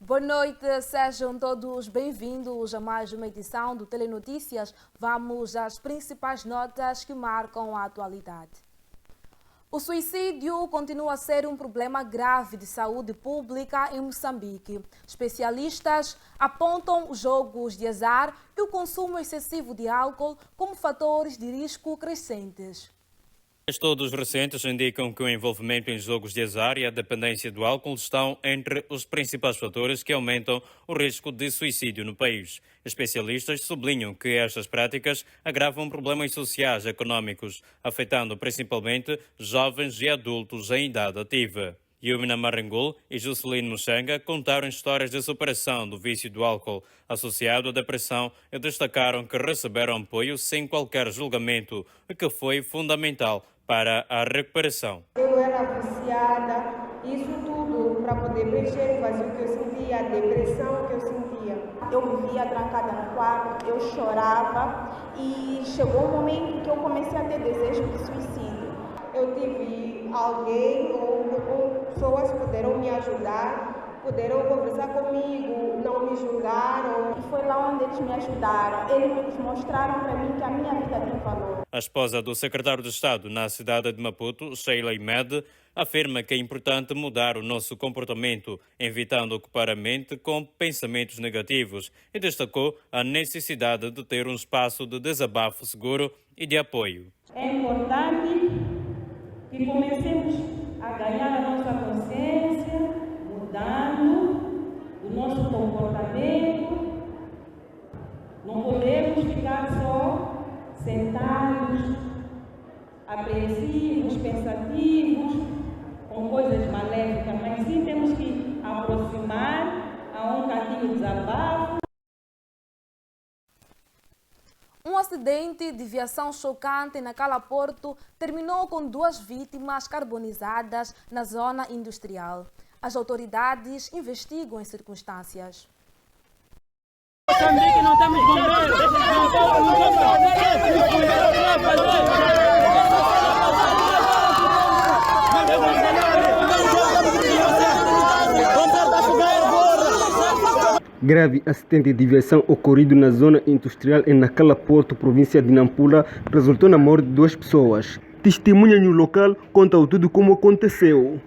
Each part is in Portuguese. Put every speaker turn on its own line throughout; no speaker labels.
Boa noite, sejam todos bem-vindos a mais uma edição do Telenotícias. Vamos às principais notas que marcam a atualidade. O suicídio continua a ser um problema grave de saúde pública em Moçambique. Especialistas apontam os jogos de azar e o consumo excessivo de álcool como fatores de risco crescentes.
Estudos recentes indicam que o envolvimento em jogos de azar e a dependência do álcool estão entre os principais fatores que aumentam o risco de suicídio no país. Especialistas sublinham que estas práticas agravam problemas sociais e econômicos, afetando principalmente jovens e adultos em idade ativa. Yumina Marangul e Juscelino Muxanga contaram histórias de superação do vício do álcool associado à depressão e destacaram que receberam apoio sem qualquer julgamento, o que foi fundamental para a recuperação.
Eu era viciada, isso tudo para poder preencher o vazio que eu sentia, a depressão que eu sentia. Eu vivia trancada no quarto, eu chorava e chegou um momento que eu comecei a ter desejo de suicídio. Eu tive alguém ou pessoas que puderam me ajudar, puderam conversar comigo, não me julgaram. E foi lá onde eles me ajudaram. Eles mostraram para mim que a minha vida tem valor.
A esposa do secretário de Estado na cidade de Maputo, Sheila Imed, afirma que é importante mudar o nosso comportamento, evitando ocupar a mente com pensamentos negativos, e destacou a necessidade de ter um espaço de desabafo seguro e de apoio.
É importante que comecemos a ganhar a nossa consciência, mudando o nosso comportamento. Não podemos ficar só sentados, apreensivos, pensativos, com coisas maléficas, mas sim temos que aproximar a um cantinho de desabafo.
Um acidente de viação chocante na Cala Porto terminou com 2 vítimas carbonizadas na zona industrial. As autoridades investigam as circunstâncias.
Moçambique não temos bombeiros.
Grave acidente de viação ocorrido na zona industrial em Nacala Porto, província de Nampula, resultou na morte de 2 pessoas. Testemunha no local conta tudo como aconteceu.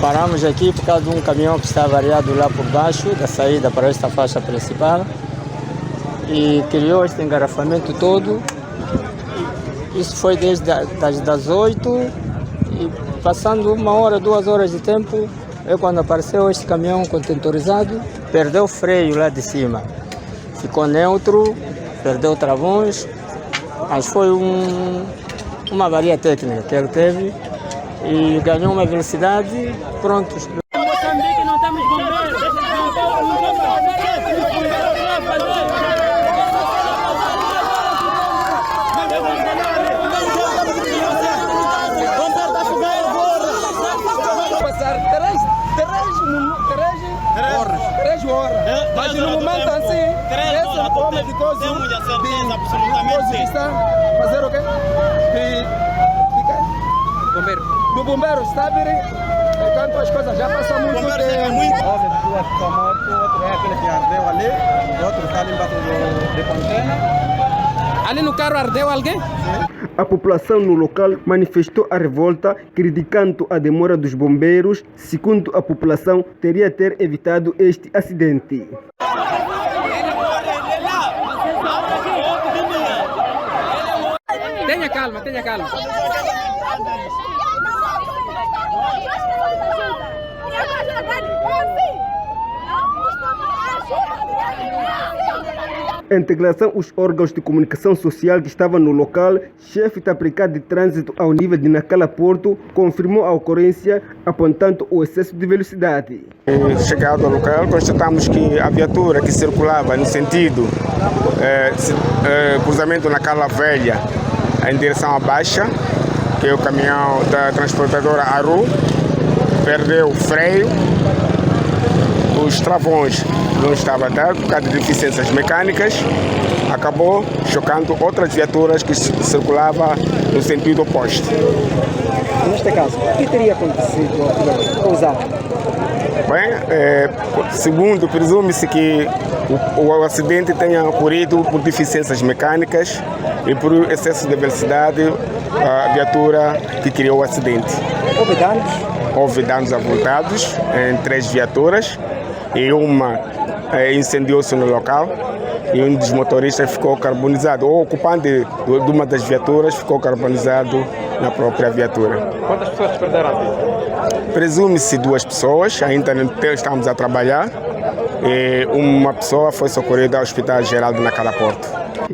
Paramos aqui por causa de um caminhão que está variado lá por baixo, da saída para esta faixa principal, e criou este engarrafamento todo. Isso foi desde das 8 e passando 1 hora, 2 horas de tempo, quando apareceu este caminhão contentorizado, perdeu o freio lá de cima. Ficou neutro, perdeu travões, mas foi uma avaria técnica que ele teve e ganhou uma velocidade, pronto.
Moçambique não temos bombeiros.
Três horas. Mas no momento assim, esse homem de coisa
temos a certeza absolutamente
que está fazer o quê? Bombeiro. Do bombeiro está a vir enquanto as coisas já passam muito tempo.
Houve 2 com moto, outro é aquele que ardeu ali, outro está ali embaixo de contêiner.
Ali no carro ardeu alguém?
A população no local manifestou a revolta, criticando a demora dos bombeiros. Segundo a população, teria ter evitado este acidente.
Tenha calma, tenha calma.
Em integração os órgãos de comunicação social que estavam no local, chefe da Brigada de Trânsito ao nível de Nacala Porto confirmou a ocorrência, apontando o excesso de velocidade.
Chegado ao local, constatamos que a viatura que circulava no sentido cruzamento Nacala Velha em direção à Baixa, que é o caminhão da transportadora Aru, perdeu o freio, os travões não estavam a dar por causa de deficiências mecânicas, acabou chocando outras viaturas que circulavam no sentido oposto.
Neste caso, o que teria acontecido ao causar?
Bem, segundo, presume-se que o acidente tenha ocorrido por deficiências mecânicas e por excesso de velocidade a viatura que criou o acidente.
Houve danos?
Houve danos avultados em 3 viaturas e uma incendiou-se no local e um dos motoristas ficou carbonizado. O ocupante de uma das viaturas ficou carbonizado na própria viatura.
Quantas pessoas perderam a vida?
Presume-se 2 pessoas, ainda não estamos a trabalhar. E uma pessoa foi socorrida ao Hospital Geral de Nacala Porto.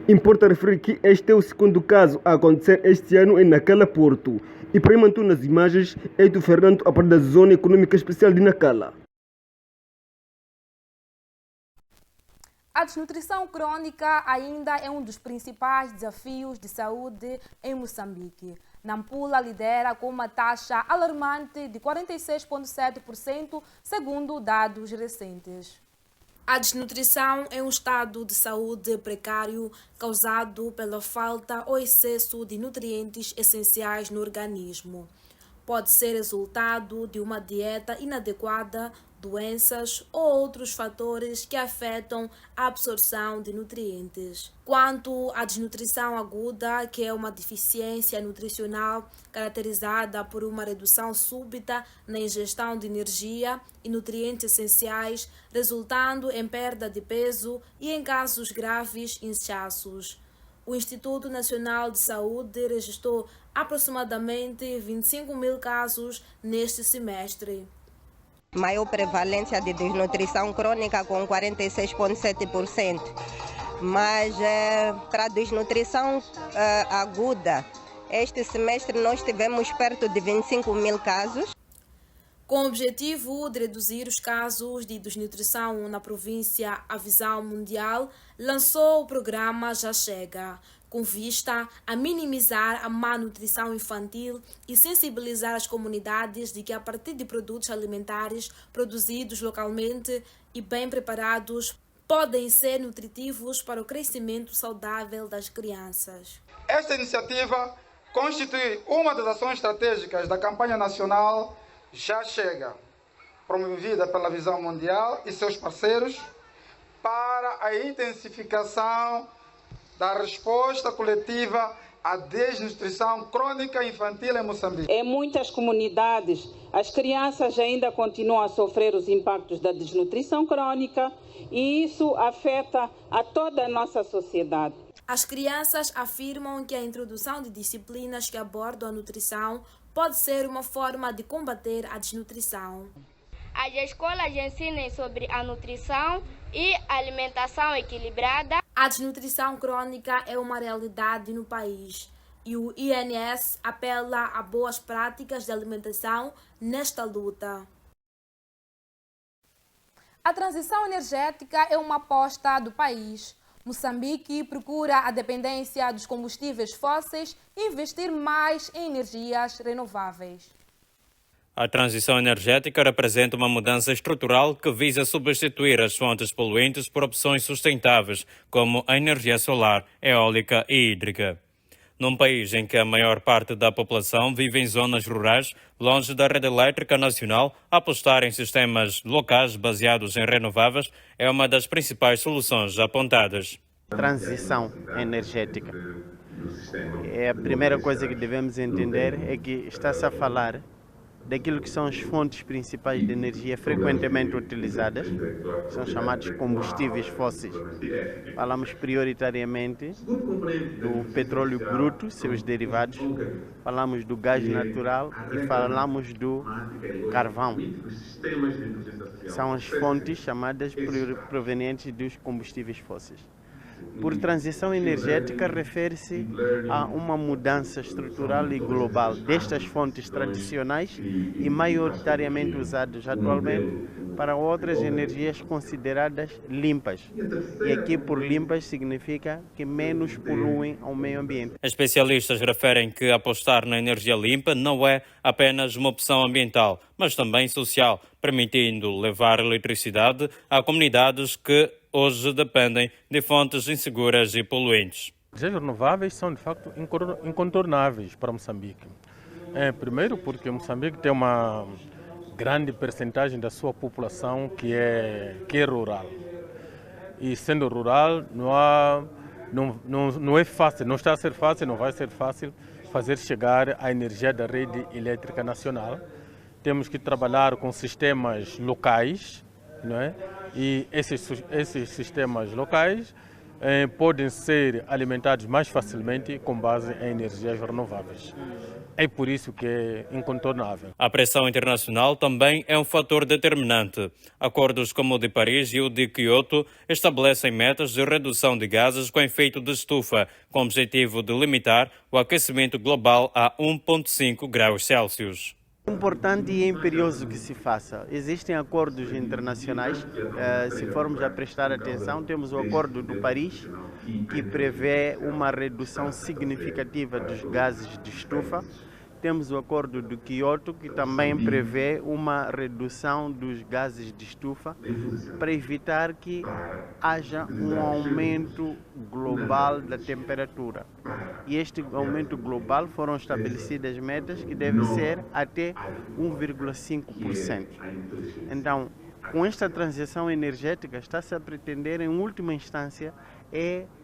Importa referir que este é o segundo caso a acontecer este ano em Nacala Porto. E para manter nas imagens, Eito Fernando, a partir da Zona Econômica Especial de Nacala.
A desnutrição crônica ainda é um dos principais desafios de saúde em Moçambique. Nampula lidera com uma taxa alarmante de 46,7%, segundo dados recentes. A desnutrição é um estado de saúde precário causado pela falta ou excesso de nutrientes essenciais no organismo. Pode ser resultado de uma dieta inadequada, doenças ou outros fatores que afetam a absorção de nutrientes. Quanto à desnutrição aguda, que é uma deficiência nutricional caracterizada por uma redução súbita na ingestão de energia e nutrientes essenciais, resultando em perda de peso e, em casos graves, inchaços. O Instituto Nacional de Saúde registrou aproximadamente 25 mil casos neste semestre.
Maior prevalência de desnutrição crônica com 46,7%. Mas para a desnutrição aguda, este semestre nós tivemos perto de 25 mil casos.
Com o objetivo de reduzir os casos de desnutrição na província, a Visão Mundial lançou o programa Já Chega, com vista a minimizar a má nutrição infantil e sensibilizar as comunidades de que, a partir de produtos alimentares produzidos localmente e bem preparados, podem ser nutritivos para o crescimento saudável das crianças.
Esta iniciativa constitui uma das ações estratégicas da campanha nacional Já Chega, promovida pela Visão Mundial e seus parceiros para a intensificação da resposta coletiva à desnutrição crônica infantil em Moçambique.
Em muitas comunidades, as crianças ainda continuam a sofrer os impactos da desnutrição crônica e isso afeta a toda a nossa sociedade.
As crianças afirmam que a introdução de disciplinas que abordam a nutrição pode ser uma forma de combater a desnutrição.
As escolas ensinem sobre a nutrição e alimentação equilibrada.
A desnutrição crônica é uma realidade no país e o INS apela a boas práticas de alimentação nesta luta. A transição energética é uma aposta do país. Moçambique procura a dependência dos combustíveis fósseis e investir mais em energias renováveis.
A transição energética representa uma mudança estrutural que visa substituir as fontes poluentes por opções sustentáveis, como a energia solar, eólica e hídrica. Num país em que a maior parte da população vive em zonas rurais, longe da rede elétrica nacional, apostar em sistemas locais baseados em renováveis é uma das principais soluções apontadas.
Transição energética. A primeira coisa que devemos entender é que está-se a falar daquilo que são as fontes principais de energia frequentemente utilizadas, são chamados combustíveis fósseis. Falamos prioritariamente do petróleo bruto, seus derivados, falamos do gás natural e falamos do carvão. São as fontes chamadas provenientes dos combustíveis fósseis. Por transição energética, refere-se a uma mudança estrutural e global destas fontes tradicionais e maioritariamente usadas atualmente para outras energias consideradas limpas. E aqui por limpas significa que menos poluem ao meio ambiente.
Especialistas referem que apostar na energia limpa não é apenas uma opção ambiental, mas também social, permitindo levar eletricidade a comunidades que hoje dependem de fontes inseguras e poluentes.
As energias renováveis são, de facto, incontornáveis para Moçambique. Primeiro porque Moçambique tem uma grande percentagem da sua população que é rural. E sendo rural, não é fácil, não está a ser fácil, não vai ser fácil fazer chegar a energia da rede elétrica nacional. Temos que trabalhar com sistemas locais, não é? E esses sistemas locais podem ser alimentados mais facilmente com base em energias renováveis. É por isso que é incontornável.
A pressão internacional também é um fator determinante. Acordos como o de Paris e o de Kyoto estabelecem metas de redução de gases com efeito de estufa, com o objetivo de limitar o aquecimento global a 1,5 graus Celsius.
É importante e imperioso que se faça. Existem acordos internacionais, se formos a prestar atenção, temos o Acordo do Paris, que prevê uma redução significativa dos gases de estufa. Temos o Acordo do Kyoto, que também prevê uma redução dos gases de estufa para evitar que haja um aumento global da temperatura. E este aumento global foram estabelecidas metas que devem ser até 1,5%. Então, com esta transição energética, está-se a pretender, em última instância,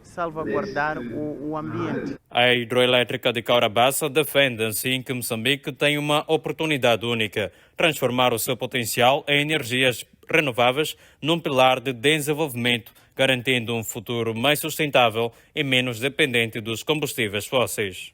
salvaguardar o ambiente.
A hidroelétrica de Caurabassa defende assim que Moçambique tem uma oportunidade única, transformar o seu potencial em energias renováveis num pilar de desenvolvimento, garantindo um futuro mais sustentável e menos dependente dos combustíveis fósseis.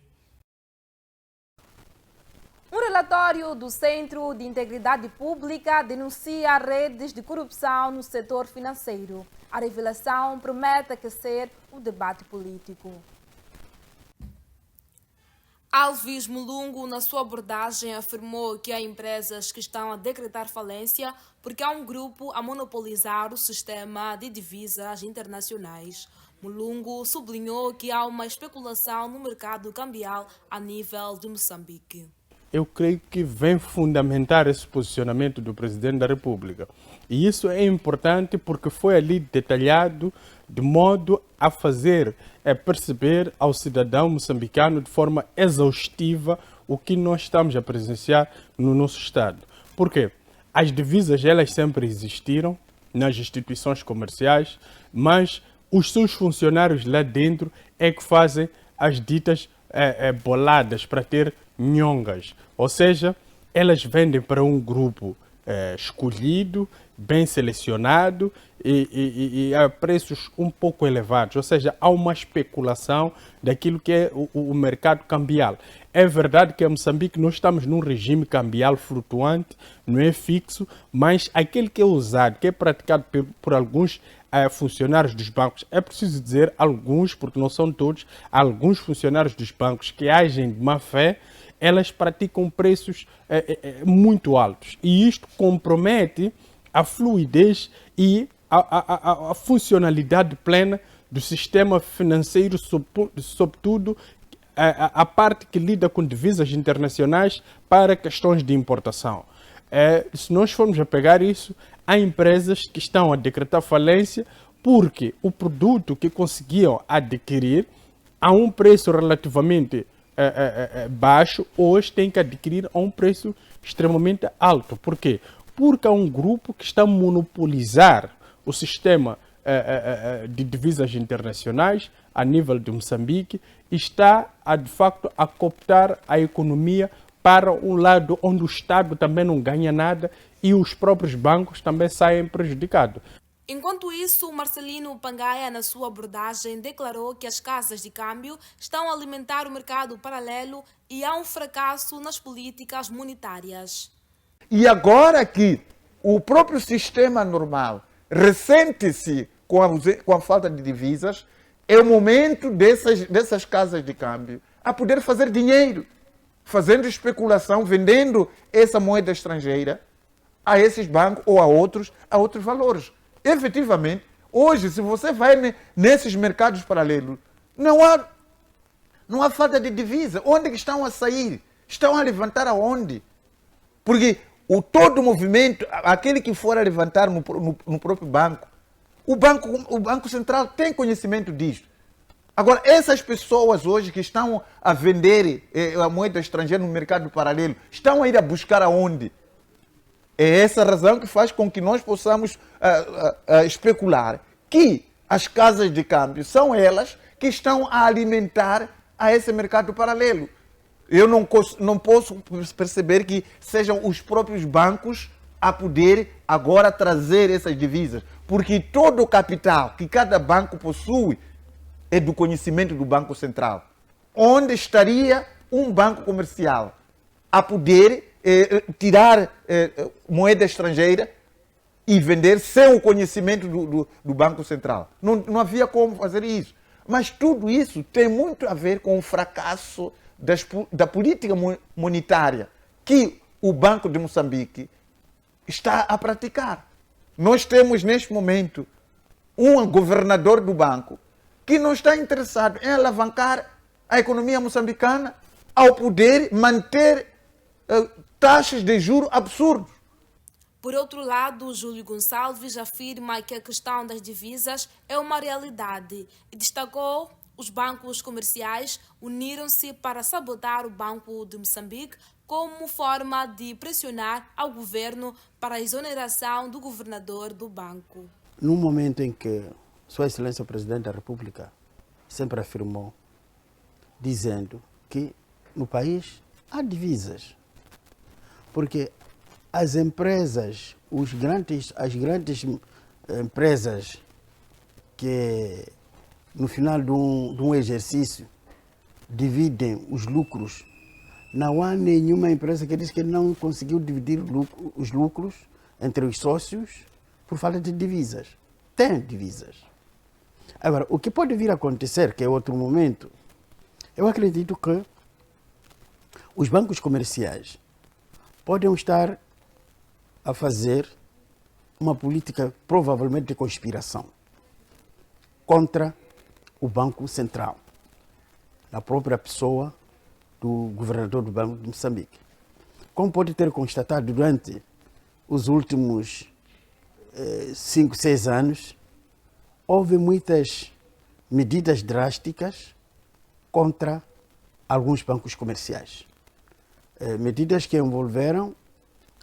Um relatório do Centro de Integridade Pública denuncia redes de corrupção no setor financeiro. A revelação promete aquecer o debate político. Alves Mulungu, na sua abordagem, afirmou que há empresas que estão a decretar falência porque há um grupo a monopolizar o sistema de divisas internacionais. Mulungu sublinhou que há uma especulação no mercado cambial a nível de Moçambique.
Eu creio que vem fundamentar esse posicionamento do Presidente da República. E isso é importante porque foi ali detalhado de modo a fazer perceber ao cidadão moçambicano de forma exaustiva o que nós estamos a presenciar no nosso Estado. Por quê? As divisas, elas sempre existiram nas instituições comerciais, mas os seus funcionários lá dentro é que fazem as ditas boladas para ter nhongas. Ou seja, elas vendem para um grupo escolhido, bem selecionado e a preços um pouco elevados. Ou seja, há uma especulação daquilo que é o mercado cambial. É verdade que em Moçambique nós estamos num regime cambial flutuante, não é fixo, mas aquele que é usado, que é praticado por alguns funcionários dos bancos, é preciso dizer alguns, porque não são todos, alguns funcionários dos bancos que agem de má fé, elas praticam preços muito altos. E isto compromete a fluidez e a funcionalidade plena do sistema financeiro, sobretudo a parte que lida com divisas internacionais para questões de importação. Se nós formos a pegar isso, há empresas que estão a decretar falência porque o produto que conseguiam adquirir a um preço relativamente baixo, hoje tem que adquirir a um preço extremamente alto. Por quê? Porque há um grupo que está a monopolizar o sistema de divisas internacionais a nível de Moçambique e está, de facto, a cooptar a economia para um lado onde o Estado também não ganha nada e os próprios bancos também saem prejudicados.
Enquanto isso, Marcelino Pangaia, na sua abordagem, declarou que as casas de câmbio estão a alimentar o mercado paralelo e há um fracasso nas políticas monetárias.
E agora que o próprio sistema normal ressente-se com a falta de divisas, é o momento dessas casas de câmbio a poder fazer dinheiro, fazendo especulação, vendendo essa moeda estrangeira a esses bancos ou a outros valores. Efetivamente, hoje, se você vai nesses mercados paralelos, não há falta de divisa. Onde que estão a sair? Estão a levantar aonde? Porque todo o movimento, aquele que for a levantar no próprio banco, o Banco Central tem conhecimento disso. Agora, essas pessoas hoje que estão a vender a moeda estrangeira no mercado paralelo, estão a ir a buscar aonde? É essa razão que faz com que nós possamos especular que as casas de câmbio são elas que estão a alimentar a esse mercado paralelo. Eu não posso perceber que sejam os próprios bancos a poder agora trazer essas divisas, porque todo o capital que cada banco possui é do conhecimento do Banco Central. Onde estaria um banco comercial a poder tirar moeda estrangeira e vender sem o conhecimento do Banco Central? Não havia como fazer isso. Mas tudo isso tem muito a ver com o fracasso da política monetária que o Banco de Moçambique está a praticar. Nós temos neste momento um governador do banco que não está interessado em alavancar a economia moçambicana ao poder manter taxas de juros absurdos.
Por outro lado, Júlio Gonçalves afirma que a questão das divisas é uma realidade e destacou os bancos comerciais uniram-se para sabotar o Banco de Moçambique como forma de pressionar ao governo para a exoneração do governador do banco.
No momento em que Sua Excelência o Presidente da República sempre afirmou, dizendo que no país há divisas, porque as empresas, as grandes empresas que no final de um exercício dividem os lucros, não há nenhuma empresa que diz que não conseguiu dividir os lucros entre os sócios por falta de divisas. Tem divisas. Agora, o que pode vir a acontecer, que é outro momento, eu acredito que os bancos comerciais podem estar a fazer uma política provavelmente de conspiração contra o Banco Central, na própria pessoa do governador do Banco de Moçambique. Como pode ter constatado durante os últimos 5, 6 anos, houve muitas medidas drásticas contra alguns bancos comerciais. Medidas que envolveram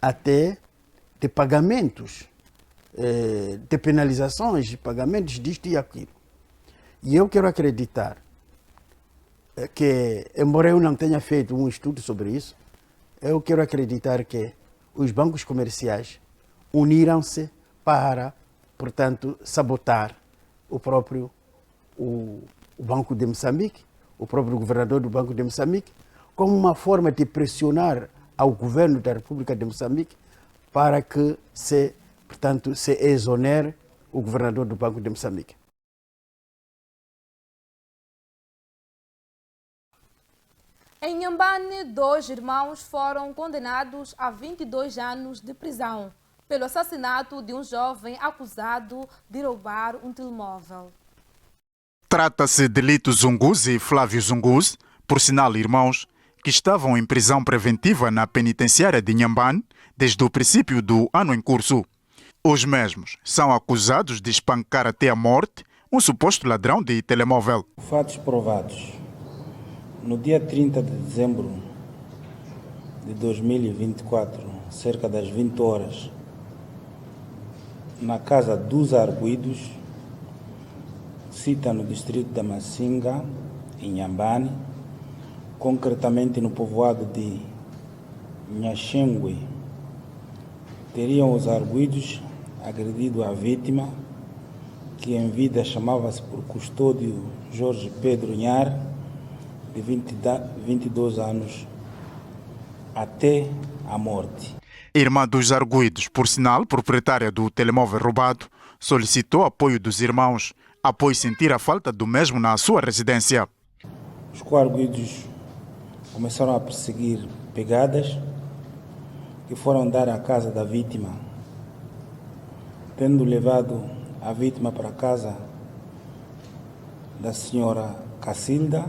até de pagamentos, de penalizações, de pagamentos disto e aquilo. E eu quero acreditar que, embora eu não tenha feito um estudo sobre isso, eu quero acreditar que os bancos comerciais uniram-se para, portanto, sabotar o próprio o Banco de Moçambique, o próprio governador do Banco de Moçambique, como uma forma de pressionar ao governo da República de Moçambique para que se exonere o governador do Banco de Moçambique.
Em Inhambane, 2 irmãos foram condenados a 22 anos de prisão pelo assassinato de um jovem acusado de roubar um telemóvel.
Trata-se de Lito Zungus e Flávio Zungus, por sinal irmãos, que estavam em prisão preventiva na penitenciária de Inhambane desde o princípio do ano em curso. Os mesmos são acusados de espancar até a morte um suposto ladrão de telemóvel.
Fatos provados. No dia 30 de dezembro de 2024, cerca das 20 horas, na casa dos Arguidos, cita no distrito da Massinga, em Inhambane, concretamente no povoado de Nhaxengue, teriam os Arguidos agredido a vítima, que em vida chamava-se por Custódio Jorge Pedro Nhar, de 22 anos, até a morte.
Irmã dos Arguidos, por sinal, proprietária do telemóvel roubado, solicitou apoio dos irmãos, após sentir a falta do mesmo na sua residência.
Os coarguidos começaram a perseguir pegadas que foram dar à casa da vítima, tendo levado a vítima para a casa da senhora Cacilda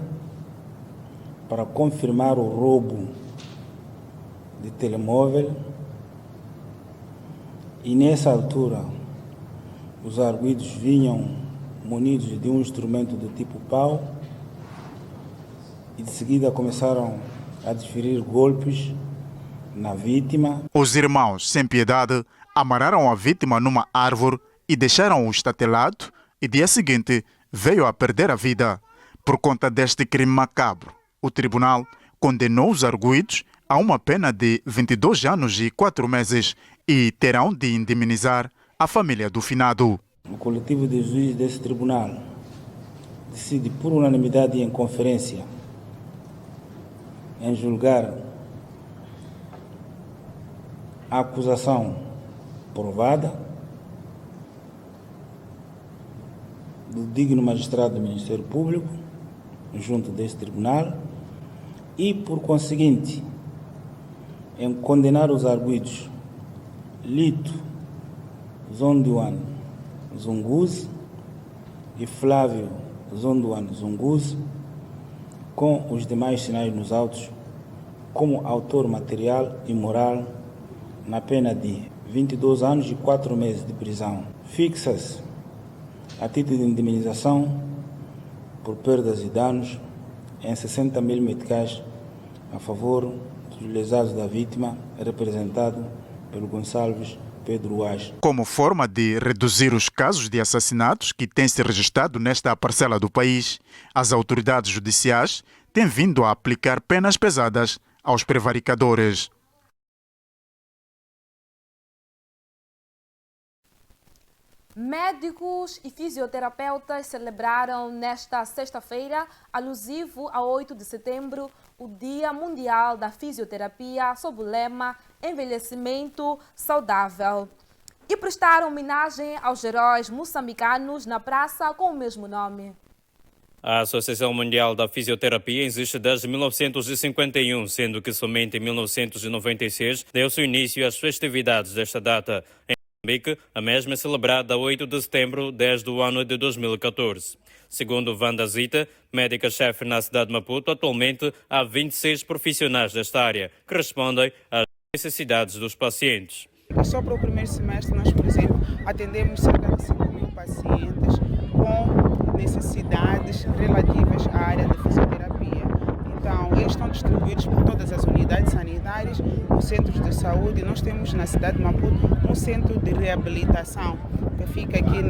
para confirmar o roubo de telemóvel. E nessa altura, os arguidos vinham munidos de um instrumento do tipo pau e de seguida começaram a desferir golpes na vítima.
Os irmãos, sem piedade, amarraram a vítima numa árvore e deixaram-o estatelado e dia seguinte veio a perder a vida. Por conta deste crime macabro, o tribunal condenou os arguidos a uma pena de 22 anos e 4 meses e terão de indemnizar a família do finado.
O coletivo de juízes desse tribunal decide por unanimidade em conferência em julgar a acusação provada do digno magistrado do Ministério Público junto desse tribunal e, por conseguinte, em condenar os arguidos Lito Zonduan Zunguzi e Flávio Zonduan Zunguzi, com os demais sinais nos autos, como autor material e moral, na pena de 22 anos e 4 meses de prisão. Fixa-se a título de indemnização por perdas e danos em 60 mil meticais a favor dos lesados da vítima, representado pelo Gonçalves Pedro Uaz.
Como forma de reduzir os casos de assassinatos que têm se registrado nesta parcela do país, as autoridades judiciais têm vindo a aplicar penas pesadas aos prevaricadores.
Médicos e fisioterapeutas celebraram nesta sexta-feira, alusivo a 8 de setembro, o Dia Mundial da Fisioterapia, sob o lema Envelhecimento Saudável. E prestaram homenagem aos heróis moçambicanos na praça com o mesmo nome.
A Associação Mundial da Fisioterapia existe desde 1951, sendo que somente em 1996 deu-se início às festividades desta data. Em Moçambique, a mesma é celebrada a 8 de setembro desde o ano de 2014. Segundo Wanda Zita, médica-chefe na cidade de Maputo, atualmente há 26 profissionais desta área que respondem às necessidades dos pacientes.
Só para o primeiro semestre nós, por exemplo, atendemos cerca de 5.000 pacientes com necessidades relativas à área da fisioterapia. Então, eles estão distribuídos por todas as unidades sanitárias, os centros de saúde. Nós temos na cidade de Maputo um centro de reabilitação que fica aqui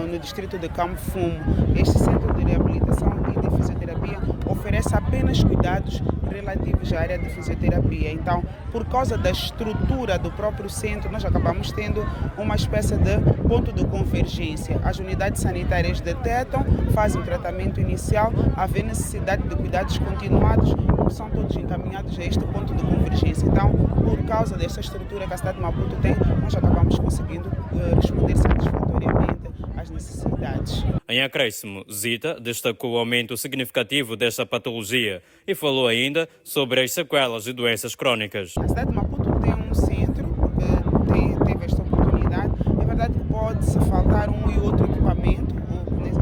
no distrito de Campo Fumo. Este centro de reabilitação e de fisioterapia oferece apenas cuidados relativos à área de fisioterapia. Então, por causa da estrutura do próprio centro, nós acabamos tendo uma espécie de ponto de convergência. As unidades sanitárias detectam, fazem o tratamento inicial, haver necessidade de cuidados continuados, são todos encaminhados a este ponto de convergência. Então, por causa desta estrutura que a cidade de Maputo tem, nós acabamos conseguindo responder satisfatoriamente às necessidades.
Em acréscimo, Zita destacou o aumento significativo desta patologia e falou ainda sobre as sequelas de doenças crónicas.
A cidade de Maputo tem um centro que teve esta oportunidade. É verdade que pode-se faltar um e outro equipamento.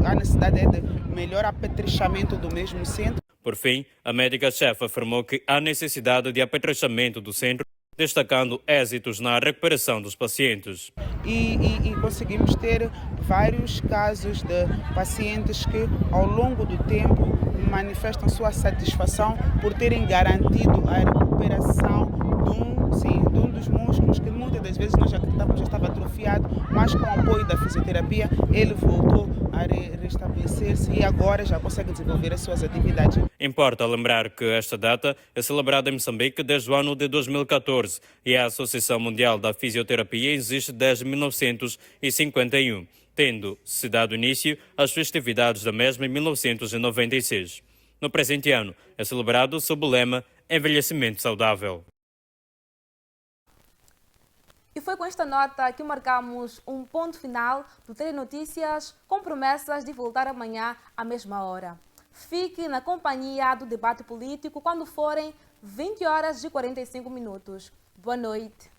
A necessidade é de melhor apetrechamento do mesmo centro.
Por fim, a médica-chefe afirmou que há necessidade de apetrechamento do centro, destacando êxitos na recuperação dos pacientes.
E conseguimos ter vários casos de pacientes que, ao longo do tempo, manifestam sua satisfação por terem garantido a recuperação de um dos músculos que muitas das vezes nós acreditávamos já estava atrofiado, mas com o apoio da fisioterapia ele voltou a restabelecer-se e agora já consegue desenvolver as suas atividades.
Importa lembrar que esta data é celebrada em Moçambique desde o ano de 2014 e a Associação Mundial da Fisioterapia existe desde 1951, tendo-se dado início às festividades da mesma em 1996. No presente ano, é celebrado sob o lema Envelhecimento Saudável.
E foi com esta nota que marcamos um ponto final do Telenotícias, com promessas de voltar amanhã à mesma hora. Fique na companhia do debate político quando forem 20 horas e 45 minutos. Boa noite.